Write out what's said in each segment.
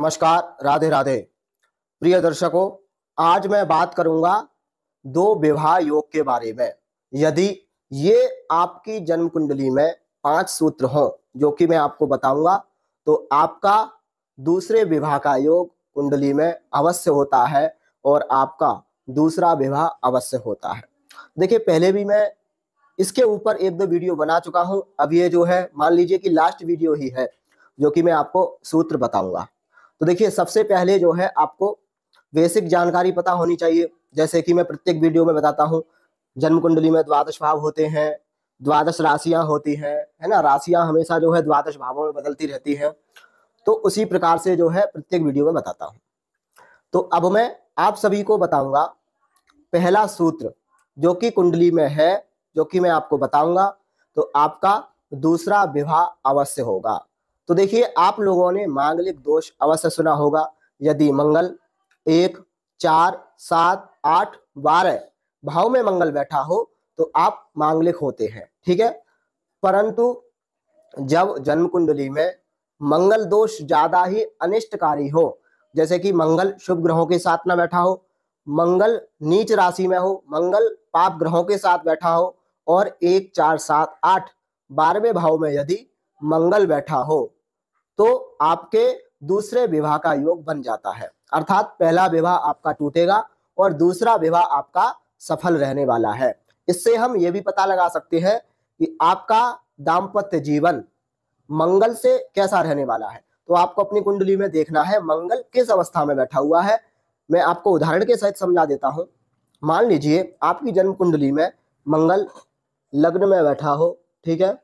नमस्कार, राधे राधे। प्रिय दर्शकों, आज मैं बात करूंगा दो विवाह योग के बारे में। यदि ये आपकी जन्म कुंडली में 5 सूत्र हों जो कि मैं आपको बताऊंगा, तो आपका दूसरे विवाह का योग कुंडली में अवश्य होता है और आपका दूसरा विवाह अवश्य होता है। देखिए, पहले भी मैं इसके ऊपर 1-2 वीडियो बना चुका हूं। अब ये जो है, मान लीजिए कि लास्ट वीडियो ही है जो कि मैं आपको सूत्र बताऊंगा। तो देखिए, सबसे पहले जो है आपको बेसिक जानकारी पता होनी चाहिए। जैसे कि मैं प्रत्येक वीडियो में बताता हूँ, जन्म कुंडली में द्वादश भाव होते हैं, द्वादश राशियां होती हैं, है ना। राशियां हमेशा जो है द्वादश भावों में बदलती रहती हैं। तो उसी प्रकार से जो है प्रत्येक वीडियो में बताता हूँ। तो अब मैं आप सभी को बताऊंगा पहला सूत्र जो कि कुंडली में है, जो कि मैं आपको बताऊंगा, तो आपका दूसरा विवाह अवश्य होगा। तो देखिए, आप लोगों ने मांगलिक दोष अवश्य सुना होगा। यदि मंगल 1, 4, 7, 8, 12 भाव में मंगल बैठा हो तो आप मांगलिक होते हैं, ठीक है। परंतु जब जन्म कुंडली में मंगल दोष ज्यादा ही अनिष्टकारी हो, जैसे कि मंगल शुभ ग्रहों के साथ ना बैठा हो, मंगल नीच राशि में हो, मंगल पाप ग्रहों के साथ बैठा हो, और 1, 4, 7, 8 12वें भाव में यदि मंगल बैठा हो तो आपके दूसरे विवाह का योग बन जाता है। अर्थात पहला विवाह आपका टूटेगा और दूसरा विवाह आपका सफल रहने वाला है। इससे हम ये भी पता लगा सकते हैं कि आपका दाम्पत्य जीवन मंगल से कैसा रहने वाला है। तो आपको अपनी कुंडली में देखना है मंगल किस अवस्था में बैठा हुआ है। मैं आपको उदाहरण के सहित समझा देता हूं। मान लीजिए आपकी जन्म कुंडली में मंगल लग्न में बैठा हो, ठीक है,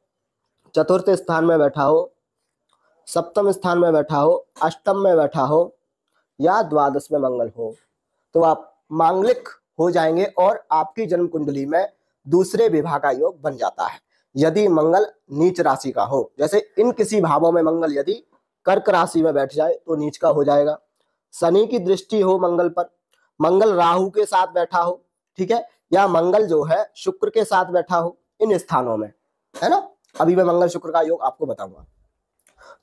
चतुर्थ स्थान में बैठा हो, सप्तम स्थान में बैठा हो, अष्टम में बैठा हो या द्वादश में मंगल हो, तो आप मांगलिक हो जाएंगे और आपकी जन्म कुंडली में दूसरे विवाह का योग बन जाता है। यदि मंगल नीच राशि का हो, जैसे इन किसी भावों में मंगल यदि कर्क राशि में बैठ जाए तो नीच का हो जाएगा। शनि की दृष्टि हो मंगल पर, मंगल राहु के साथ बैठा हो, ठीक है, या मंगल जो है शुक्र के साथ बैठा हो, इन स्थानों में, है ना। अभी मैं मंगल शुक्र का योग आपको बताऊंगा,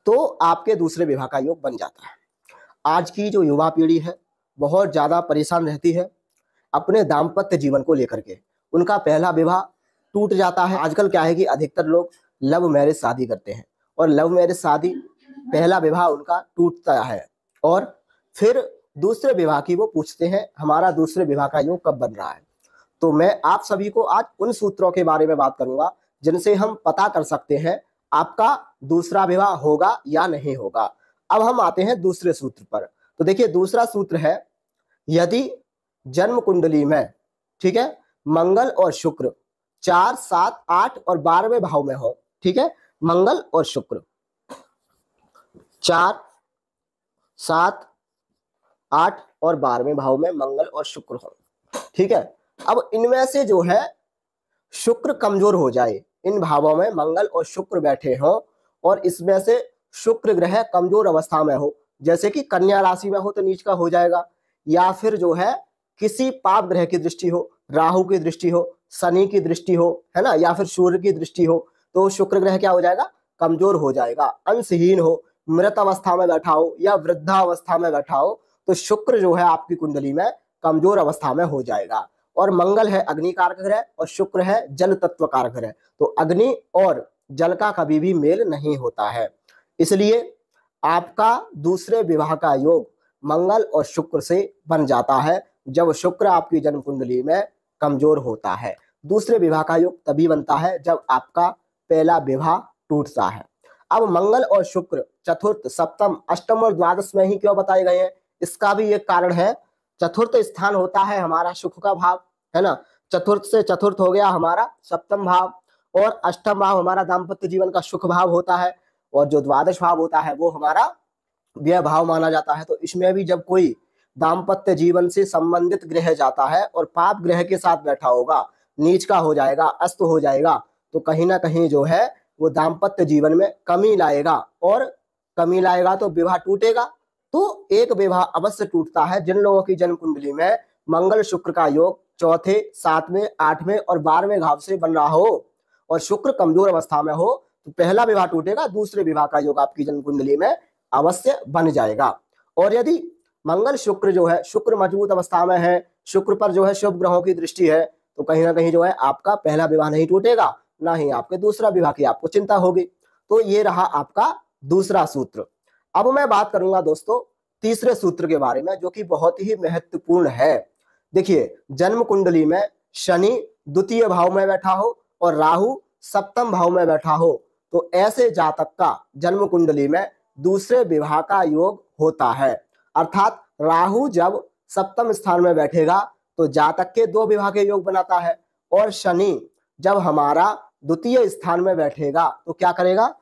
तो आपके दूसरे विवाह का योग बन जाता है। आज की जो युवा पीढ़ी है बहुत ज्यादा परेशान रहती है अपने दाम्पत्य जीवन को लेकर के। उनका पहला विवाह टूट जाता है। आजकल क्या है कि अधिकतर लोग लव मैरिज शादी करते हैं और लव मैरिज शादी पहला विवाह उनका टूटता है और फिर दूसरे विवाह की वो पूछते हैं हमारा दूसरे विवाह का योग कब बन रहा है। तो मैं आप सभी को आज उन सूत्रों के बारे में बात करूंगा जिनसे हम पता कर सकते हैं आपका दूसरा विवाह होगा या नहीं होगा। अब हम आते हैं दूसरे सूत्र पर। तो देखिए, दूसरा सूत्र है, यदि जन्म कुंडली में, ठीक है, मंगल और शुक्र 4, 7, 8 और 12वें भाव में हो, ठीक है, मंगल और शुक्र 4, 7, 8 और 12वें भाव में मंगल और शुक्र हो, ठीक है। अब इनमें से जो है शुक्र कमजोर हो जाए, इन भावों में मंगल और शुक्र बैठे हो और इसमें से शुक्र ग्रह कमजोर अवस्था में हो, जैसे कि कन्या राशि में हो तो नीच का हो जाएगा, या फिर जो है किसी पाप ग्रह की दृष्टि हो, राहु की दृष्टि हो, शनि की दृष्टि हो, है ना, या फिर सूर्य की दृष्टि हो, तो शुक्र ग्रह क्या हो जाएगा, कमजोर हो जाएगा। अंशहीन हो, मृत अवस्था में बैठा हो या वृद्धावस्था में बैठा हो, तो शुक्र जो है आपकी कुंडली में कमजोर अवस्था में हो जाएगा। और मंगल है अग्नि कारक ग्रह और शुक्र है जल तत्व कारक ग्रह, तो अग्नि और जल का कभी भी मेल नहीं होता है। इसलिए आपका दूसरे विवाह का योग मंगल और शुक्र से बन जाता है जब शुक्र आपकी जन्म कुंडली में कमजोर होता है। दूसरे विवाह का योग तभी बनता है जब आपका पहला विवाह टूटता है। अब मंगल और शुक्र चतुर्थ, सप्तम, अष्टम और द्वादश में ही क्यों बताए गए हैं, इसका भी एक कारण है। चतुर्थ स्थान होता है हमारा सुख का भाव, है ना। चतुर्थ से चतुर्थ हो गया हमारा सप्तम भाव, और अष्टम भाव हमारा दाम्पत्य जीवन का सुख भाव होता है, और जो द्वादश भाव होता है वो हमारा व्यय भाव माना जाता है। तो इसमें भी जब कोई दाम्पत्य जीवन से संबंधित ग्रह जाता है और पाप ग्रह के साथ बैठा होगा, नीच का हो जाएगा, अस्त हो जाएगा, तो कहीं ना कहीं जो है वो दाम्पत्य जीवन में कमी लाएगा, और कमी लाएगा तो विवाह टूटेगा। तो एक विवाह अवश्य टूटता है जिन लोगों की जन्म कुंडली में मंगल शुक्र का योग चौथे, 7वें, 8वें और 12वें भाव से बन रहा हो और शुक्र कमजोर अवस्था में हो, तो पहला विवाह टूटेगा, दूसरे विवाह का योग आपकी जन्म कुंडली में अवश्य बन जाएगा। और यदि मंगल शुक्र जो है, शुक्र मजबूत अवस्था में है, शुक्र पर जो है शुभ ग्रहों की दृष्टि है, तो कहीं ना कहीं जो है आपका पहला विवाह नहीं टूटेगा, ना ही आपके दूसरा विवाह की आपको चिंता होगी। तो ये रहा आपका दूसरा सूत्र। अब मैं बात करूंगा दोस्तों तीसरे सूत्र के बारे में, जो कि बहुत ही महत्वपूर्ण है। देखिए, जन्म कुंडली में शनि द्वितीय भाव में बैठा हो और राहु सप्तम भाव में बैठा हो, तो ऐसे जातक का जन्म कुंडली में दूसरे विवाह का योग होता है। अर्थात राहु जब सप्तम स्थान में बैठेगा तो जातक के दो विवाह के योग बनाता है, और शनि जब हमारा द्वितीय स्थान में बैठेगा तो क्या करेगा,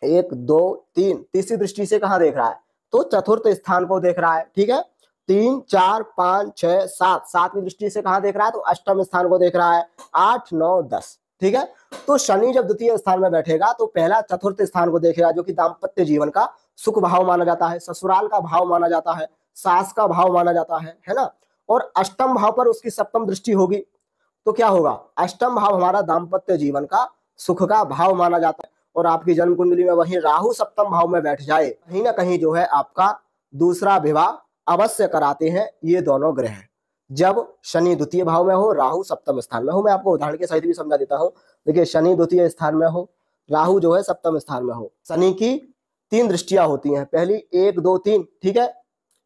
1 2 3 तीसरी दृष्टि से कहां देख रहा है, तो चतुर्थ स्थान को देख रहा है। ठीक है, 3 4 5 6 7 सातवीं दृष्टि से कहां देख रहा है, तो अष्टम स्थान को देख रहा है, 8 9 10। ठीक है, तो शनि जब द्वितीय स्थान में बैठेगा तो पहला चतुर्थ स्थान को देखेगा, जो कि दाम्पत्य जीवन का सुख भाव माना जाता है, ससुराल का भाव माना जाता है, सास का भाव माना जाता है ना। और अष्टम भाव पर उसकी सप्तम दृष्टि होगी, तो क्या होगा, अष्टम भाव हमारा दाम्पत्य जीवन का सुख का भाव माना जाता है। और आपकी जन्म कुंडली में वहीं राहु सप्तम भाव में बैठ जाए, कहीं ना कहीं जो है आपका दूसरा विवाह अवश्य कराते हैं ये दोनों ग्रह, जब शनि द्वितीय भाव में हो, राहु सप्तम स्थान में हो। मैं आपको उदाहरण के सहित भी समझा देता हूं। देखिए, शनि द्वितीय स्थान में हो, राहु जो है सप्तम स्थान में हो, शनि की 3 दृष्टियां होती हैं, पहली 1 2 3। ठीक है,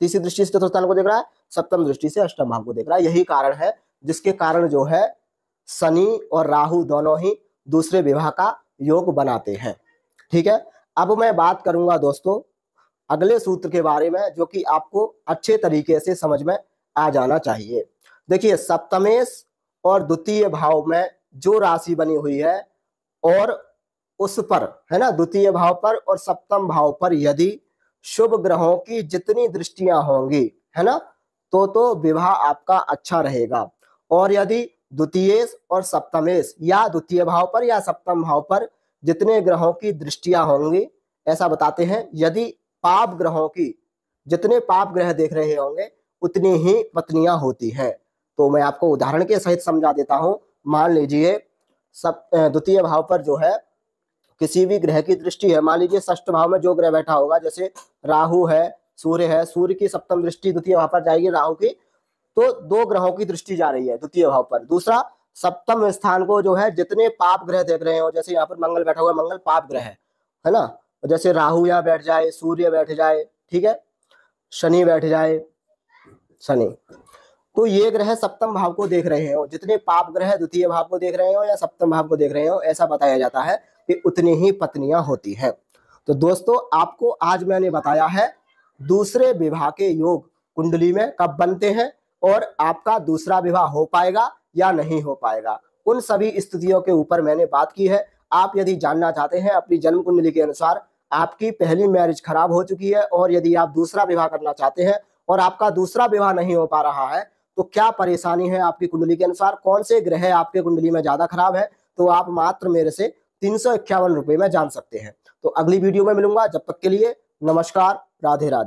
तीसरी दृष्टि से चतुर्थ स्थान को देख रहा है, सप्तम दृष्टि से अष्टम भाव को देख रहा है। यही कारण है जिसके कारण जो है शनि और राहु दोनों ही दूसरे विवाह का योग बनाते हैं। ठीक है, अब मैं बात करूंगा दोस्तों अगले सूत्र के बारे में, जो कि आपको अच्छे तरीके से समझ में आ जाना चाहिए। देखिए, सप्तमेश और द्वितीय भाव में जो राशि बनी हुई है और उस पर है ना, द्वितीय भाव पर और सप्तम भाव पर यदि शुभ ग्रहों की जितनी दृष्टियां होंगी है ना, तो विवाह आपका अच्छा रहेगा। और यदि द्वितीय और सप्तमेश या द्वितीय भाव पर या सप्तम भाव पर जितने ग्रहों की दृष्टियां होंगी, ऐसा बताते हैं यदि पाप ग्रहों की, जितने पाप ग्रह देख रहे होंगे उतनी ही पत्नियां होती हैं। तो मैं आपको उदाहरण के सहित समझा देता हूं। मान लीजिए द्वितीय भाव पर जो है किसी भी ग्रह की दृष्टि है, मान लीजिए षष्ठ भाव में जो ग्रह बैठा होगा, जैसे राहु है, सूर्य है, सूर्य की सप्तम दृष्टि द्वितीय भाव पर जाएगी राहु की, तो 2 ग्रहों की दृष्टि जा रही है द्वितीय भाव पर। दूसरा, सप्तम स्थान को जो है जितने पाप ग्रह देख रहे हो, जैसे यहाँ पर मंगल बैठा हुआ है, मंगल पाप ग्रह है ना, जैसे राहु यहाँ बैठ जाए, सूर्य बैठ जाए, ठीक है, शनि बैठ जाए, शनि, तो ये ग्रह सप्तम भाव को देख रहे हो, जितने पाप ग्रह द्वितीय भाव को देख रहे हो या सप्तम भाव को देख रहे हो, ऐसा बताया जाता है कि उतनी ही पत्नियां होती हैं। तो दोस्तों, आपको आज मैंने बताया है दूसरे विवाह के योग कुंडली में कब बनते हैं और आपका दूसरा विवाह हो पाएगा या नहीं हो पाएगा, उन सभी स्थितियों के ऊपर मैंने बात की है। आप यदि जानना चाहते हैं अपनी जन्म कुंडली के अनुसार आपकी पहली मैरिज खराब हो चुकी है और यदि आप दूसरा विवाह करना चाहते हैं और आपका दूसरा विवाह नहीं हो पा रहा है, तो क्या परेशानी है आपकी कुंडली के अनुसार, कौन से ग्रह आपके कुंडली में ज्यादा खराब है, तो आप मात्र मेरे से 351 रुपए में जान सकते हैं। तो अगली वीडियो में मिलूंगा, जब तक के लिए नमस्कार, राधे राधे।